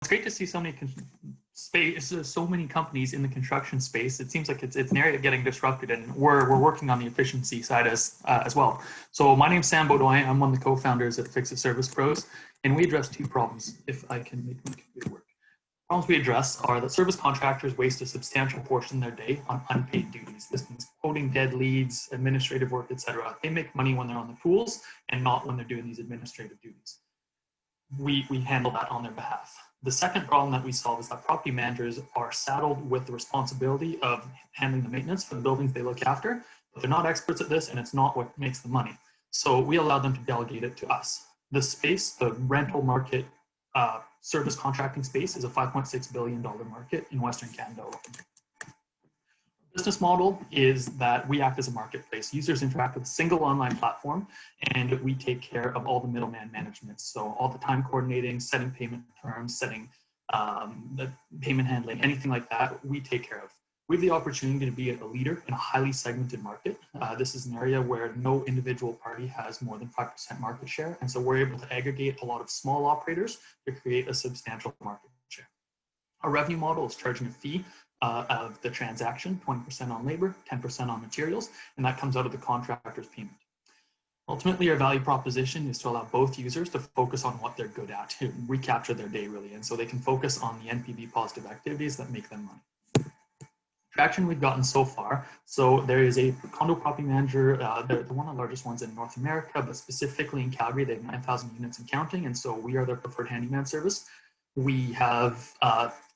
it's great to see so many so many companies in the construction space. It seems like it's an area getting disrupted, and we're working on the efficiency side as well. So my name's Sam Beaudoin. I'm one of the co-founders at FixIt Service Pros, and we address two problems. If I can make my computer work. Problems we address are that service contractors waste a substantial portion of their day on unpaid duties. This means quoting dead leads, administrative work, etc. They make money when they're on the tools and not when they're doing these administrative duties. We handle that on their behalf. The second problem that we solve is that property managers are saddled with the responsibility of handling the maintenance for the buildings they look after, but they're not experts at this, and it's not what makes the money. So we allow them to delegate it to us. The space, the rental market, service contracting space, is a $5.6 billion market in Western Canada. Business model is that we act as a marketplace. Users interact with a single online platform, and we take care of all the middleman management. So all the time coordinating, setting payment terms, setting the payment handling, anything like that, we take care of. We have the opportunity to be a leader in a highly segmented market. This is an area where no individual party has more than 5% market share. And so we're able to aggregate a lot of small operators to create a substantial market share. Our revenue model is charging a fee of the transaction, 20% on labor, 10% on materials, and that comes out of the contractor's payment. Ultimately, our value proposition is to allow both users to focus on what they're good at, to recapture their day really, and so they can focus on the NPV positive activities that make them money. Traction we've gotten so far. So there is a condo property manager, they're one of the largest ones in North America, but specifically in Calgary, they have 9,000 units and counting, and so we are their preferred handyman service. We have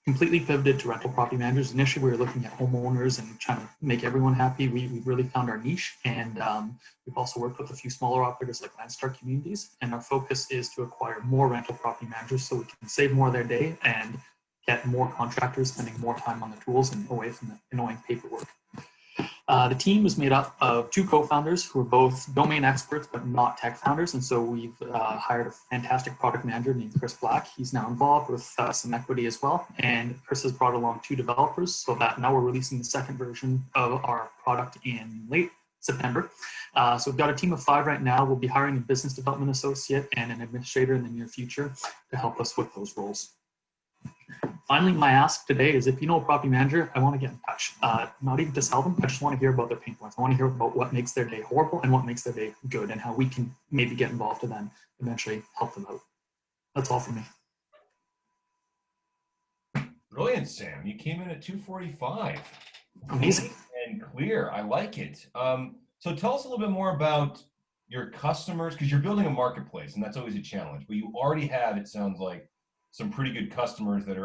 completely pivoted to rental property managers. Initially, we were looking at homeowners and trying to make everyone happy. We've really found our niche, and we've also worked with a few smaller operators like Landstar Communities, and our focus is to acquire more rental property managers so we can save more of their day and get more contractors spending more time on the tools and away from the annoying paperwork. The team is made up of two co-founders who are both domain experts but not tech founders, and so we've hired a fantastic product manager named Chris Black. He's now involved with some equity as well, and Chris has brought along two developers so that now we're releasing the second version of our product in late September. So we've got a team of 5 right now. We'll be hiring a business development associate and an administrator in the near future to help us with those roles. Finally, my ask today is if you know a property manager, I want to get in touch. Not even to sell them, I just want to hear about their pain points. I want to hear about what makes their day horrible and what makes their day good, and how we can maybe get involved to then eventually help them out. That's all for me. Brilliant, Sam. You came in at 245. Amazing. And clear. I like it. So tell us a little bit more about your customers, because you're building a marketplace, and that's always a challenge. But you already have, it sounds like, some pretty good customers that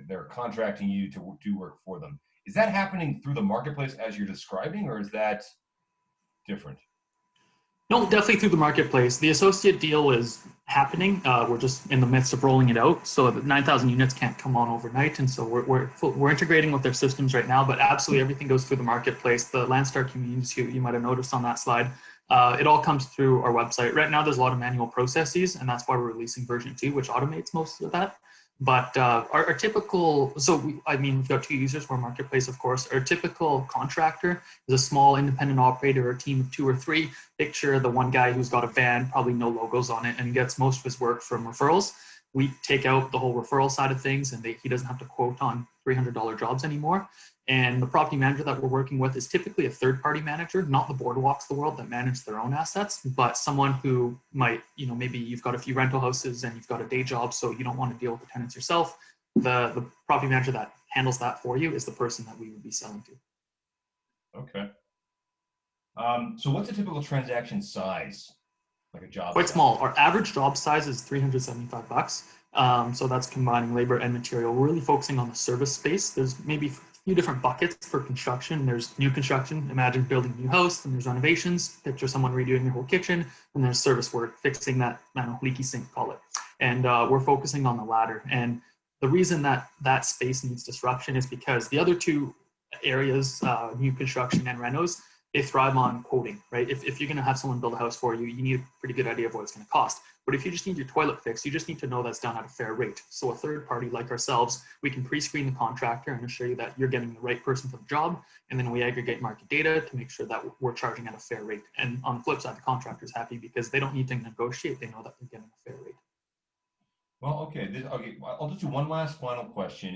they're contracting you to do work for them. Is that happening through the marketplace as you're describing, or is that different? No, definitely through the marketplace. The associate deal is happening. We're just in the midst of rolling it out. So the 9,000 units can't come on overnight, and so we're integrating with their systems right now. But absolutely everything goes through the marketplace. The Landstar Communities, you might have noticed on that slide, it all comes through our website. Right now, there's a lot of manual processes, and that's why we're releasing version 2, which automates most of that. But our typical, we've got 2 users for our marketplace, of course. Our typical contractor is a small independent operator or a team of 2 or 3. Picture the one guy who's got a van, probably no logos on it, and gets most of his work from referrals. We take out the whole referral side of things, and he doesn't have to quote on $300 jobs anymore. And the property manager that we're working with is typically a third-party manager, not the Boardwalks of the world that manage their own assets, but someone who might, maybe you've got a few rental houses and you've got a day job, so you don't want to deal with the tenants yourself. The property manager that handles that for you is the person that we would be selling to. Okay. So what's a typical transaction size, like a job? Quite small. Our average job size is $375. So that's combining labor and material. We're really focusing on the service space. There's maybe few different buckets for construction. There's new construction, imagine building a new house, and there's renovations, picture someone redoing their whole kitchen, and there's service work, fixing that leaky sink, call it. And we're focusing on the latter. And the reason that space needs disruption is because the other 2 areas, new construction and renos, they thrive on quoting, right? If you're gonna have someone build a house for you, you need a pretty good idea of what it's gonna cost. But if you just need your toilet fixed, you just need to know that's done at a fair rate. So a third party like ourselves, we can pre-screen the contractor and assure you that you're getting the right person for the job. And then we aggregate market data to make sure that we're charging at a fair rate. And on the flip side, the contractor's happy because they don't need to negotiate. They know that they're getting a fair rate. Well, okay. Okay. I'll just do one last final question.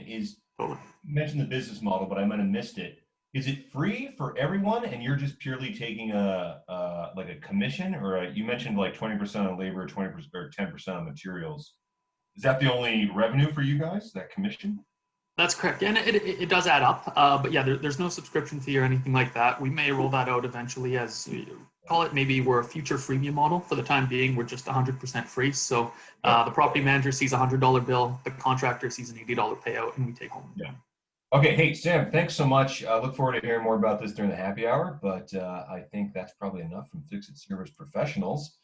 Totally. You mentioned the business model, but I might have missed it. Is it free for everyone, and you're just purely taking like a commission, or you mentioned like 20% on labor, 20% or 10% on materials? Is that the only revenue for you guys? That commission? That's correct. And it does add up. But yeah, there's no subscription fee or anything like that. We may roll that out eventually as call it maybe we're a future freemium model. For the time being, we're just 100% free. So Yeah. the property manager sees a $100 bill, the contractor sees an $80 payout, and we take home. Yeah. Okay. Hey, Sam, thanks so much. I look forward to hearing more about this during the happy hour, but I think that's probably enough from FixIt Service Professionals.